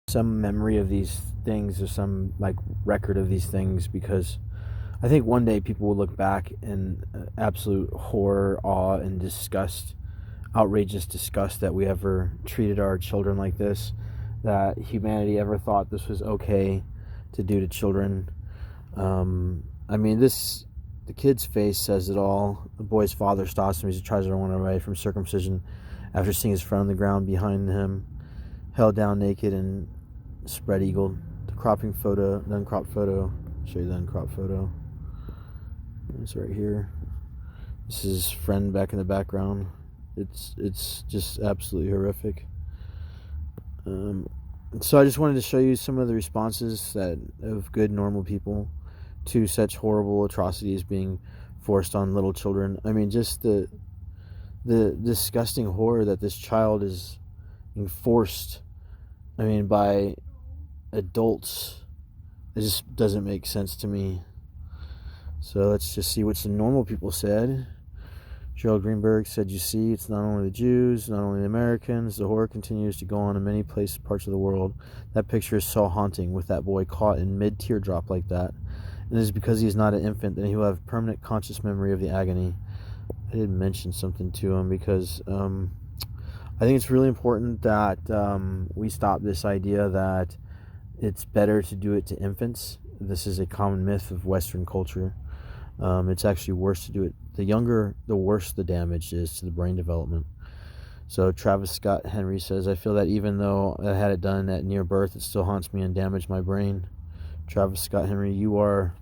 some memory of these things or some like record of these things, because I think one day people will look back in absolute horror, awe, and disgust, outrageous disgust that we ever treated our children like this, that humanity ever thought this was okay to do to children. I mean, the kid's face says it all. The boy's father stops him as he tries to run away from circumcision after seeing his friend on the ground behind him, held down naked and spread eagled. The cropping photo, the uncropped photo. I'll show you the uncropped photo. It's right here. This is his friend back in the background. It's just absolutely horrific. So I just wanted to show you some of the responses of good, normal people to such horrible atrocities being forced on little children. I mean, just the disgusting horror that this child is being forced, I mean, by adults. It just doesn't make sense to me. So let's just see what some normal people said. Gerald Greenberg said, "You see, it's not only the Jews, not only the Americans. The horror continues to go on in many parts of the world. That picture is so haunting, with that boy caught in mid-teardrop like that. And it is because he is not an infant that he will have permanent conscious memory of the agony." I did mention something to him because I think it's really important that we stop this idea that it's better to do it to infants. This is a common myth of Western culture. It's actually worse to do it. The younger, the worse the damage is to the brain development. So Travis Scott Henry says, "I feel that even though I had it done at near birth, it still haunts me and damaged my brain." Travis Scott Henry, you are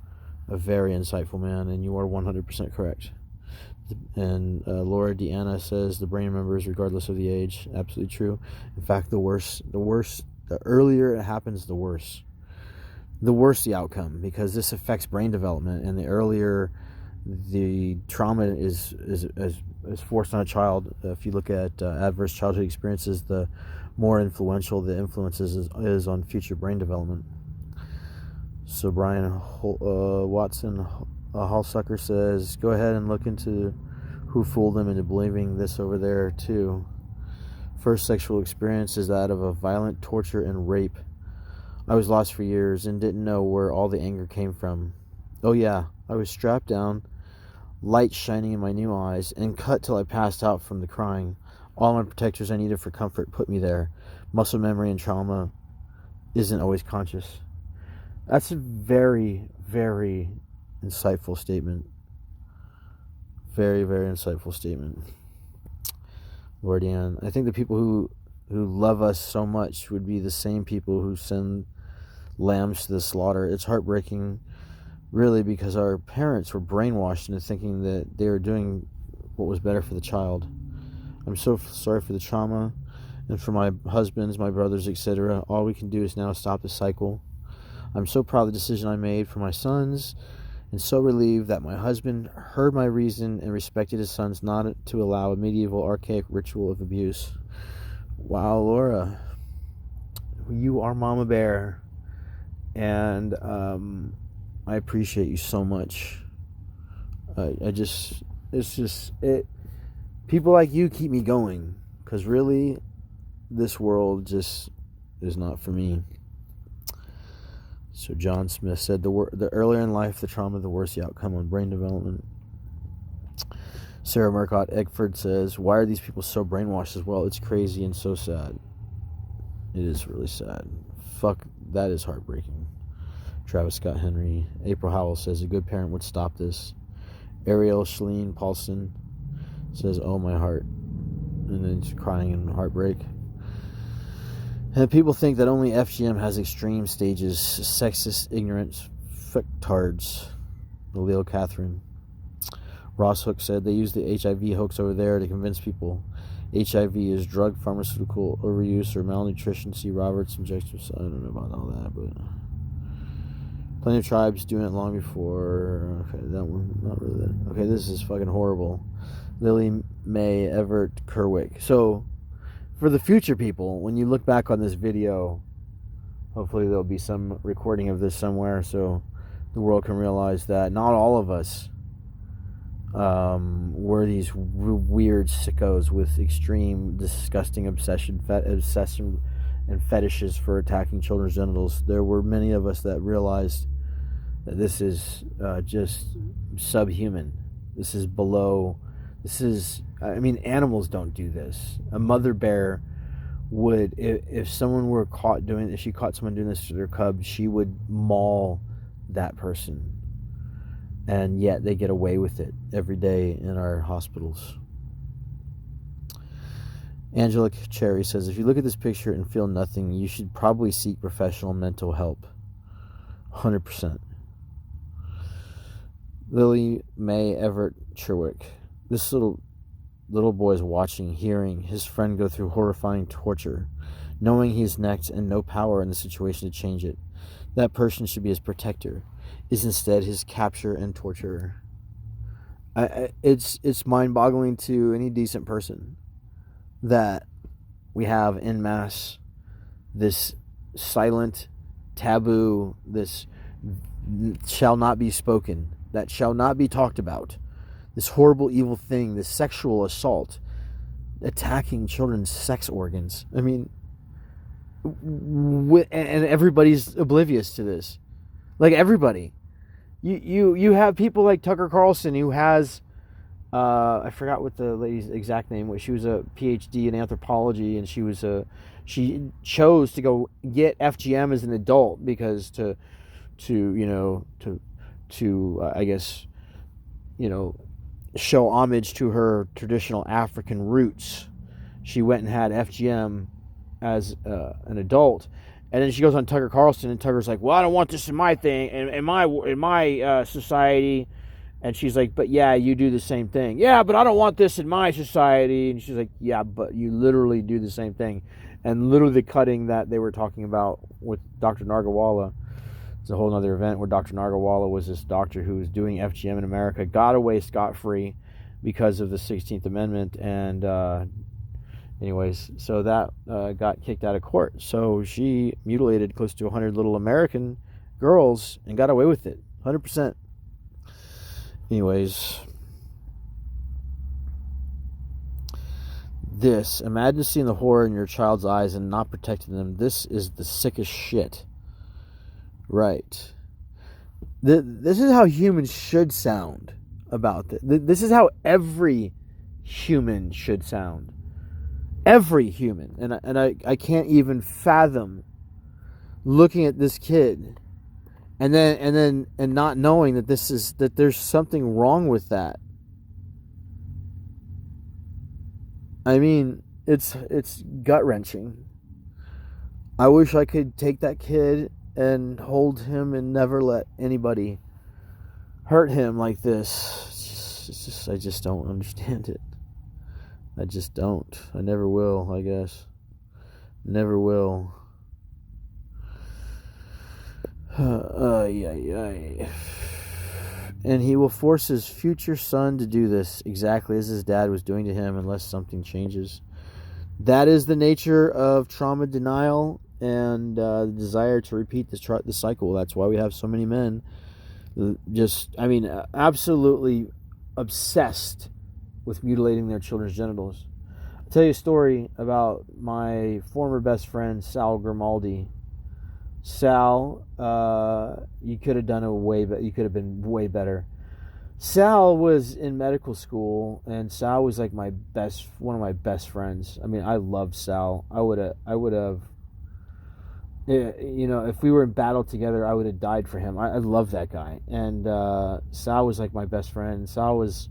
a very insightful man, and you are 100% correct. And Laura Deanna says, "The brain remembers regardless of the age." Absolutely true. In fact, the earlier it happens, the worse the outcome, because this affects brain development, and the earlier the trauma is forced on a child. If you look at adverse childhood experiences, the more influential the influences is on future brain development. So Brian Watson Hallsucker says, "Go ahead and look into who fooled them into believing this over there too. First sexual experience is that of a violent torture and rape. I was lost for years and didn't know where all the anger came from. Oh yeah, I was strapped down, light shining in my new eyes, and cut till I passed out from the crying. All my protectors I needed for comfort put me there. Muscle memory and trauma isn't always conscious." That's a very, very insightful statement. Very, very insightful statement. Lord Ann, I think the people who love us so much would be the same people who send lambs to the slaughter. It's heartbreaking, really, because our parents were brainwashed into thinking that they were doing what was better for the child. I'm so sorry for the trauma, and for my husbands, my brothers, etc. All we can do is now stop the cycle. I'm so proud of the decision I made for my sons, and so relieved that my husband heard my reason and respected his sons not to allow a medieval archaic ritual of abuse. Wow, Laura, you are Mama Bear, and I appreciate you so much. People like you keep me going, because really, this world just is not for me. So John Smith said, the earlier in life the trauma, the worse the outcome on brain development. Sarah Murcott Eggford says, "Why are these people so brainwashed as well? It's crazy and so sad." It is really sad. Fuck, that is heartbreaking. Travis Scott Henry. April Howell says, "A good parent would stop this." Ariel Schleen Paulson says, "Oh, my heart." And then she's crying in heartbreak. And people think that only FGM has extreme stages. Sexist, ignorant, fucktards. Lil Catherine. Ross Hook said, "They use the HIV hoax over there to convince people HIV is drug, pharmaceutical overuse, or malnutrition. See Roberts injections." I don't know about all that, but plenty of tribes doing it long before. Okay, that one, not really that. Okay, this is fucking horrible. Lily Mae Everett Kerwick. So, for the future people, when you look back on this video, hopefully there'll be some recording of this somewhere so the world can realize that not all of us were these weird sickos with extreme, disgusting obsession and fetishes for attacking children's genitals, there were many of us that realized that this is just subhuman. This is below. This is, I mean, animals don't do this. A mother bear would, if someone were caught doing, if she caught someone doing this to their cub, she would maul that person. And yet they get away with it every day in our hospitals. Angela Cherry says, if you look at this picture and feel nothing, you should probably seek professional mental help. 100%. Lily Mae Everett Cherwick. This little boy is watching, hearing his friend go through horrifying torture, knowing he is next and no power in the situation to change it. That person should be his protector, is instead his capture and torturer. It's mind-boggling to any decent person that we have en masse this silent taboo, this shall not be spoken, that shall not be talked about, this horrible evil thing, this sexual assault, attacking children's sex organs. I mean, and everybody's oblivious to this. Like, everybody. You have people like Tucker Carlson, who has I forgot what the lady's exact name was. She was a PhD in anthropology, and she chose to go get FGM as an adult because to I guess, show homage to her traditional African roots. She went and had FGM as an adult, and then she goes on Tucker Carlson, and Tucker's like, "Well, I don't want this in my thing, in my society." And she's like, "But yeah, you do the same thing." "Yeah, but I don't want this in my society." And she's like, "Yeah, but you literally do the same thing." And literally the cutting that they were talking about with Dr. Nargawala, it's a whole other event where Dr. Nargawala was this doctor who was doing FGM in America, got away scot-free because of the 16th Amendment. And anyways, so that got kicked out of court. So she mutilated close to 100 little American girls and got away with it, 100%. Anyways, imagine seeing the horror in your child's eyes and not protecting them. This is the sickest shit. Right. This is how humans should sound about this. This is how every human should sound. Every human. And I can't even fathom looking at this kid and not knowing that that there's something wrong with that. I mean, it's gut-wrenching. I wish I could take that kid and hold him and never let anybody hurt him like this. I just don't understand it. I just don't. I never will, I guess. Never will. And he will force his future son to do this exactly as his dad was doing to him unless something changes. That is the nature of trauma denial and the desire to repeat the cycle. That's why we have so many men absolutely obsessed with mutilating their children's genitals. I'll tell you a story about my former best friend, Sal Grimaldi. Sal, you could have done you could have been way better. Sal was in medical school, and Sal was like one of my best friends. I mean, I loved Sal. I would have, if we were in battle together, I would have died for him. I love that guy. And Sal was like my best friend. Sal was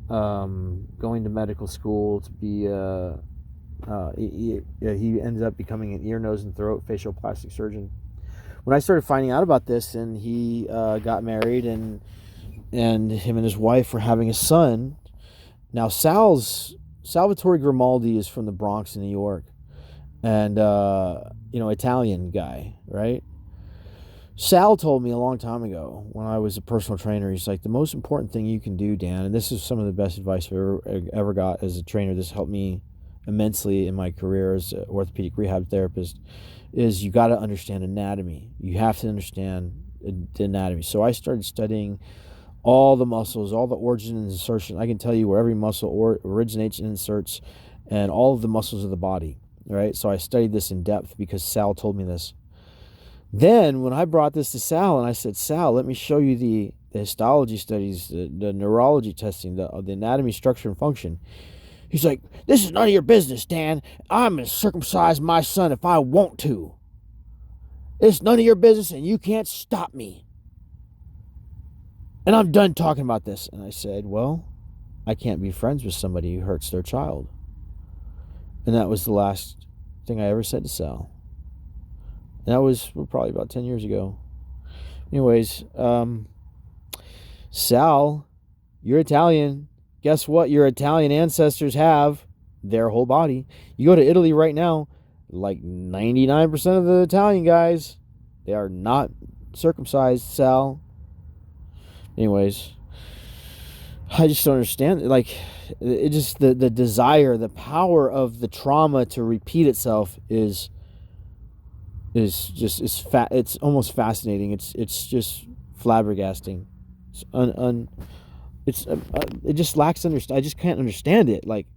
going to medical school to be he ended up becoming an ear, nose, and throat facial plastic surgeon. When I started finding out about this, and he got married, and him and his wife were having a son. Now, Salvatore Grimaldi is from the Bronx in New York, and Italian guy, right? Sal told me a long time ago when I was a personal trainer, he's like, the most important thing you can do, Dan, and this is some of the best advice I've ever got as a trainer. This helped me immensely in my career as an orthopedic rehab therapist, is you got to understand anatomy. You have to understand the anatomy. So I started studying all the muscles, all the origin and insertion. I can tell you where every muscle originates and inserts, and all of the muscles of the body. right? So I studied this in depth because Sal told me this. Then when I brought this to Sal and I said, Sal, let me show you the histology studies, the neurology testing, the anatomy, structure, and function. He's like, this is none of your business, Dan. I'm going to circumcise my son if I want to. It's none of your business and you can't stop me. And I'm done talking about this. And I said, well, I can't be friends with somebody who hurts their child. And that was the last thing I ever said to Sal. And that was probably about 10 years ago. Anyways, Sal, you're Italian. Guess what? Your Italian ancestors have their whole body. You go to Italy right now, like 99% of the Italian guys, they are not circumcised, Sal. Anyways, I just don't understand. Like, it just, the desire, the power of the trauma to repeat itself is it's almost fascinating. It's just flabbergasting. It just lacks understand. I just can't understand it. Like,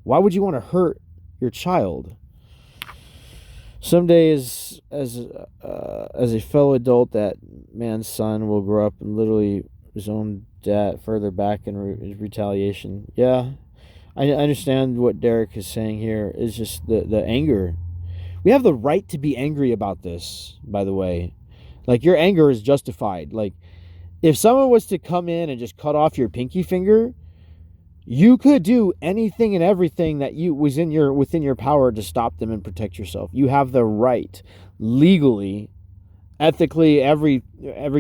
why would you want to hurt your child? Someday, as a fellow adult, that man's son will grow up and literally his own dad further back in retaliation. Yeah, I understand what Derek is saying here. Is just the anger. We have the right to be angry about this, by the way. Like, your anger is justified. Like, if someone was to come in and just cut off your pinky finger, you could do anything and everything that was within your power to stop them and protect yourself. You have the right, legally, ethically, every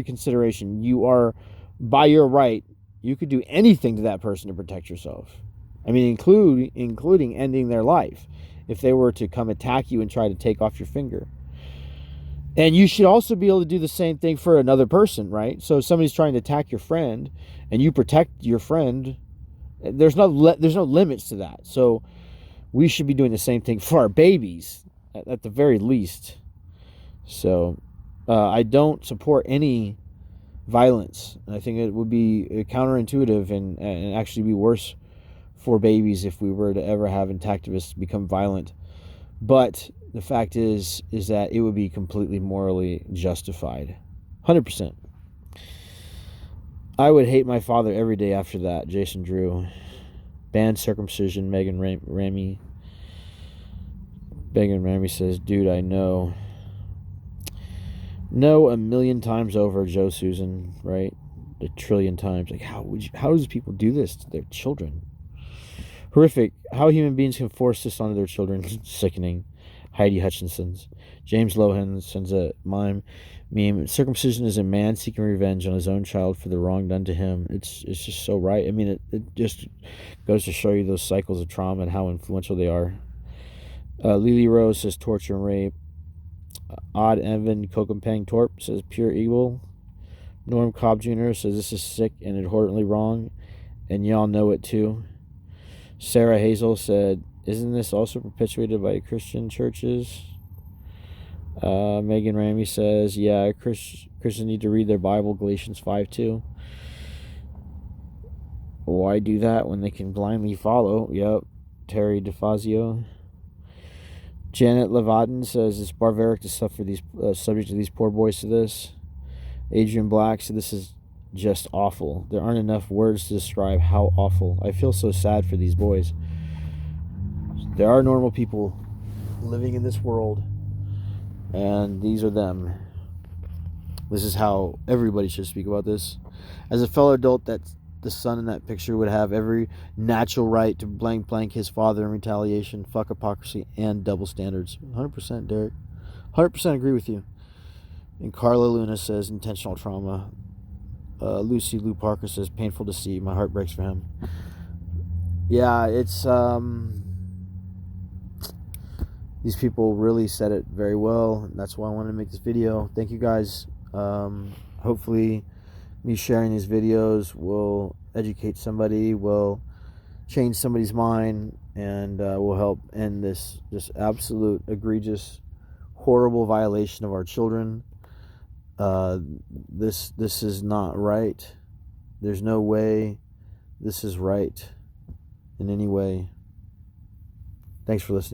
consideration. You are, by your right, you could do anything to that person to protect yourself. I mean, including ending their life if they were to come attack you and try to take off your finger. And you should also be able to do the same thing for another person, right? So if somebody's trying to attack your friend and you protect your friend, there's no limits to that. So we should be doing the same thing for our babies at the very least. So I don't support any violence. I think it would be counterintuitive and actually be worse for babies if we were to ever have intactivists become violent. But the fact is that it would be completely morally justified. 100%. I would hate my father every day after that. Jason Drew. Banned circumcision. Megan Ramey. Megan Ramey says, dude, I know. No, 1,000,000 times over, Joe Susan, right? 1,000,000,000,000 times. Like, how does people do this to their children? Horrific. How human beings can force this onto their children. Sickening. Heidi Hutchinson's. James Lohan sends a meme. Circumcision is a man seeking revenge on his own child for the wrong done to him. It's just so right. I mean, it just goes to show you those cycles of trauma and how influential they are. Lily Rose says torture and rape. Odd Evan Kokompang Torp says pure evil. Norm Cobb Jr. says this is sick and abhorrently wrong, and y'all know it too. Sarah Hazel said, isn't this also perpetuated by Christian churches? Megan Ramey says, yeah, Christians need to read their Bible, Galatians 5:2. Why do that when they can blindly follow? Yep. Terry DeFazio. Janet Levatin says, it's barbaric to suffer these subject to these poor boys to this. Adrian Black said, this is just awful. There aren't enough words to describe how awful. I feel so sad for these boys. There are normal people living in this world, and these are them. This is how everybody should speak about this. As a fellow adult, that the son in that picture would have every natural right to blank his father in retaliation. Fuck hypocrisy and double standards. 100%, Derek. 100% agree with you. And Carla Luna says intentional trauma. Lucy Lou Parker says painful to see. My heart breaks for him. Yeah, it's these people really said it very well. And that's why I wanted to make this video. Thank you guys. Hopefully me sharing these videos will educate somebody, will change somebody's mind, and will help end this absolute egregious, horrible violation of our children. This is not right. There's no way this is right in any way. Thanks for listening.